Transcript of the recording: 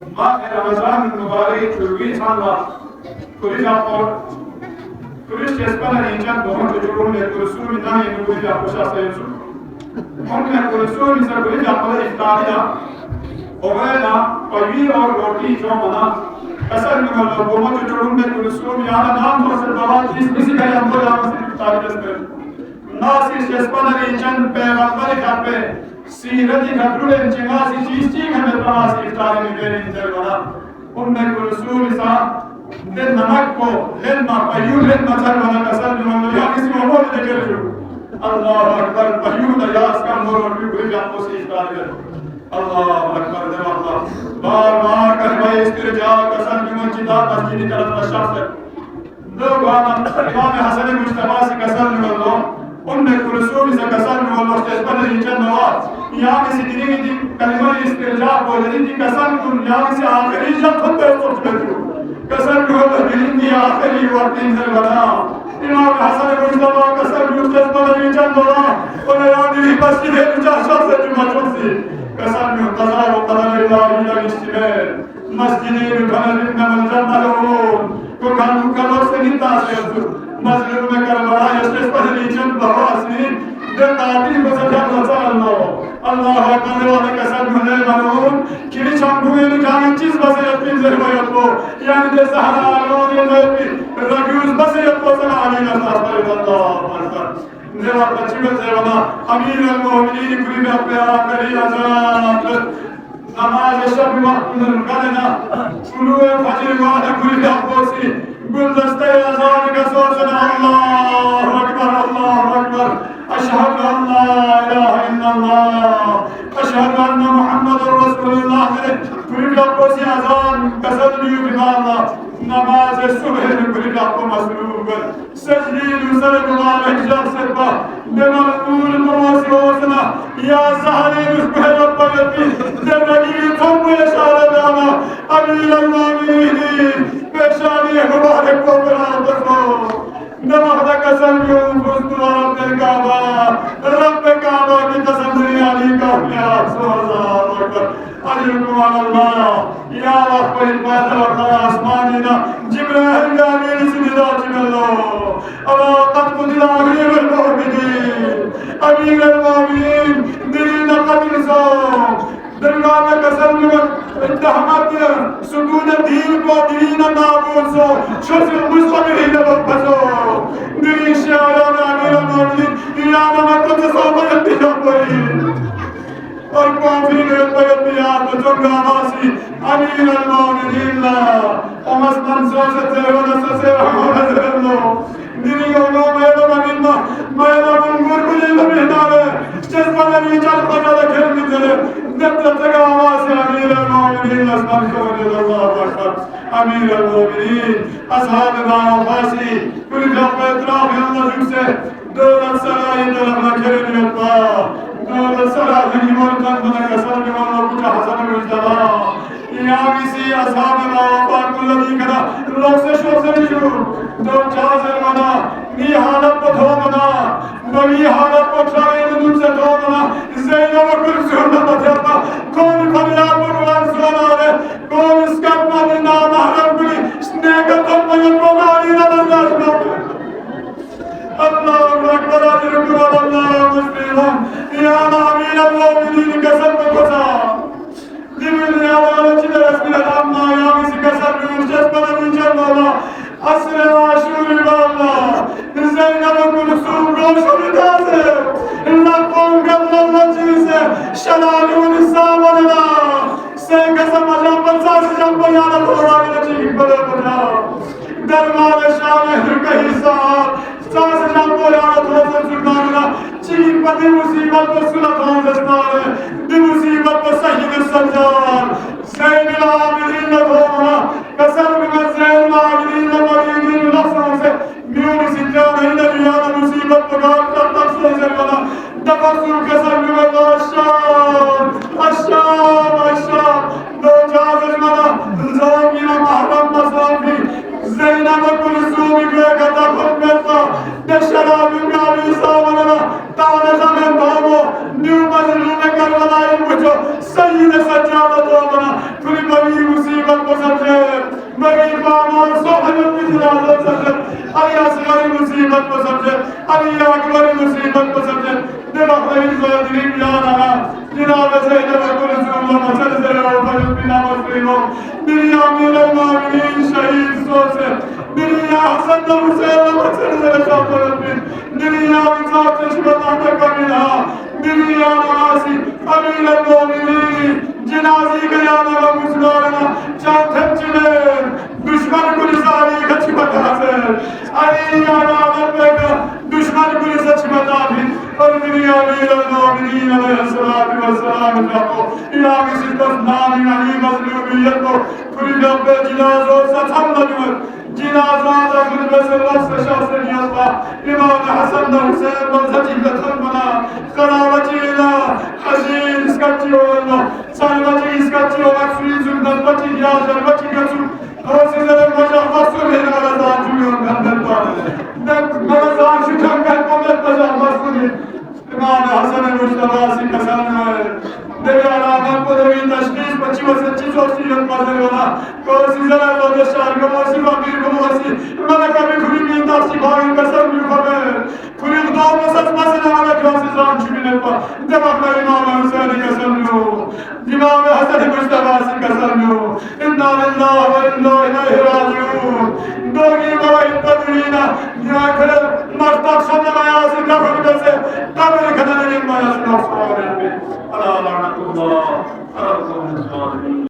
ماه رمضان المبارك تروي الله كل جابور كل شيء نيجان بهم تجرون الرسول من ناي نقول يا بوشا سيسو هم الرسول مثل كل جابور إفطاريا وغيرنا قوي और रोटी जो बना कसर में लोगों को जोड़ूं में कुलसूम याना नाम तो से बाबा जिस किसी का हम बोला हम सिर्फ तारीफ कर नासी शेस्पना रीजन पैगंबर खापे सीरती घटुले चिंगासी चीज़ हमें प्रवासी इफ्तारी में बेरे इंजर बना उनमें कुलसूम सा दिन नमक को लेन मा पयू लेन मचर बना कसर में हम यहाँ किसी को बोल दे कर जो अल्लाह अकबर पयू दयास का मोर और भी बुरी आपको से इफ्तारी कर अल्लाह अकबर दे अल्लाह बार बार कर भाई इस्तिरजा कसर में मस्जिद की तरफ नशात दो गाना इमाम हसन मुज्तबा से कसर में अल्लाह उनमें कुलसूम से कसर में अल्लाह से पर नीचे नवाज यहाँ में से दिने की कलमा इस्तिरजा बोल रही थी कसर में यहाँ से आखिरी जब खुद पे सोच बैठो कसर में अल्लाह दिल की आखिरी वक्त इंजर बना इमाम हसन मुज्तबा कसर में उसके पर नीचे नवाज और यहाँ दिल्ली मस्जिद है मुजाशा से जुमा चौसी कसर में कज़ा व क़दर इलाही इस्तिमार मस्जिद में नमल जमलून को कानू का लोग से निता से मस्जिद में करबला यस्ते पर नीचन बवासी दे ताती को सजा अल्लाह अल्लाह अकबर वाले कसर में ले मालूम किली चांदुए ने जाने चीज बसे अपनी जरबायत को यानी दे सहारा आलोन ये रगूज बसे अपने सना आने ना साथ अल्लाह अकबर नेवा बच्चों से बना अमीर अल-मोमिनीन कुली में अपने आखिरी अज़ान नमाज शब वक्त में करना शुरुए फजर वाला कुली में अपोसी गुलदस्ते अज़ान का सोचना अल्लाह अकबर अशहदु अन ला इलाहा इल्लल्लाह अशहदु अन्न मुहम्मदुर रसूलुल्लाह कुली में अपोसी अज़ान कसद लियो बिमाला नमाज सुबह में कुली में अपो मसलूब सजदी दूसरे गुलाम हिजाब से बा बेमलूल मवासी होसना या सहारे उसको रब यती जिंदगी तुम इशारा दाना अमीर अल-मोमिनीन पेशानी मुबारक को बना दो नमक दा कसम क्यों बुस्तु रब काबा की कसम दुनियाली का प्यार सोज़ार वकर अजरुकुम अल्लाह या अल्लाह पर इबादत और आसमानीना जिब्राइल का मेरी सुनिदा चिल्लो अल्लाह कद कुदिला अमीर अल-मोमिनीन दिल कदर सो दरगाह में कसम में इत्तहमत सुकून दीन को दीन नाबूद सो शर्फ मुस्तक़बिल बसो दिल शायान अमीर अल-मोमिनीन या नमक तो सोबत कोई और कॉफी में याद बचूंगा वासी अमीर अल-मोमिनीन ला अमस मंसो से तेरे से लो दिनी को मेरा मनिन्ना मेरा मुंगुर को ले बिनारे जज्बा नहीं चल पड़ा खेल में तेरे जब तक आवाज अमीर अल-मोमिनीन अस्मान को अल्लाह अकबर अमीर अल-मोमिनीन असहाब वासी कुल जब इतराफ अल्लाह से दौलत सराय तरफ खेल में अल्लाह दौलत सराय की मोहब्बत बना कसर में अल्लाह कुछ हसन मुज्तबा या किसी असहाब कुल्लदी करा लोग से शोर से निशु दो चार मना नी हालत को धो मना नवी हालत को ट्राई दूर से धो मना ज़ैनब कुलसूम बचता कौन फरियाद बुलवान सुना रे कौन इसका पानी ना महरम कुली स्नेह तो मयन को मारी ना बर्दाश्त ना अल्लाह अकबर अजरुकुम अल्लाह मुस्लिम या अमीर अल-मोमिनीन कसम को सा दिल या वाला चिल्ला रस्मी अल्लाह या किसी कसम में मुझे पर नीचे वाला असर आशूर वाला ज़ैनब कुलसूम रोशन दासे इल्ला कौन कबला लजी से शलालुन सावरना से कसम अल्लाह पंसा से जब बयान कुरान लजी बड़े बना दरबार शाह कहीं साहब सास जब बयान तो सुल्ताना चीन पति मुसीबत को सुलतान दस्तार दी मुसीबत को सहीद सज्जार ज़ैन आबिदीन होना कसर में ज़ैन आबिदीन मरीदीन लफ्ज़ों से म्यून सिद्धा नहीं नबियान मुसीबत को गाल कर तफसील से बना तफसील कसर में अशाम दो जाज़र मना ज़ोमीना महरम मसाफी ज़ैनब कुलसूम के कथा खुद में था दशराब गावी सावरना ताने ज़मीन भावो न्यू मजलूम करवलाई मुझो सही ने सच्चा तो बना पूरी बड़ी मुसीबत को समझे, मेरे इमाम सोहबत की जनाजत समझे, अली असगर मुसीबत को समझे, अली अकबर मुसीबत को समझे, दिमाग में ज़ादिरी याद आना, जनाब ज़ैनब रसूलुल्लाह सल्लल्लाहु अलैहि वसल्लम, मेरी आमीर अल-मोमिनीन शहीद सोचे, मेरी हसन हुसैन सल्लल्लाहु अलैहि वसल्लम, मेरी आमिज़ात चश्मता कमीना, मेरी आमासी अमीर अल-मोमिनीन जनाज़ी के याद मुस्लिमाना चाहते चले दुश्मन को निसारी कच्ची बता से अली याद आना दुश्मन को निसारी बता भी और मेरी अमीर अल-मोमिनीन अलैहिस्सलातु वस्सलाम को इलाही सिद्दत नामी अली मज़लूमियत को पूरी नब्बे जिनाज़ो सतम नजूर जिनाज़ा दखल बस लफ्ज़ शास्त्रियत का इमाम हसन हुसैन मज़हजी कथन बना करावची इला हजीर इसका चियोला सालवची इसका चियोला सुई सुंदर बची याजर बची कसु रोज़ी ज़रे मजा मस्सूर है नवाज़ान जुमियों गंदर पर नवाज़ान शुक्र कर पमें तजा मस्सूर इमाम हसन मुश्तबा सी कसान है देवी आलामत को देवी तशखीस बच्ची व सच्ची सोची जब मज़े वाला कोसी ज़रा लोगे शार को मोसी बाबीर को मोसी मैंने कभी खुली नहीं तासी भाई कसर भी खबर खुली दो मसज मसले वाला क्योंकि जान चुकी नहीं पा जब अपना इमाम हुसैन कसर लो इमाम हसन मुश्तबा सी कसर लो इन्ना लिल्लाहि व इन्ना इलैहि राजिऊन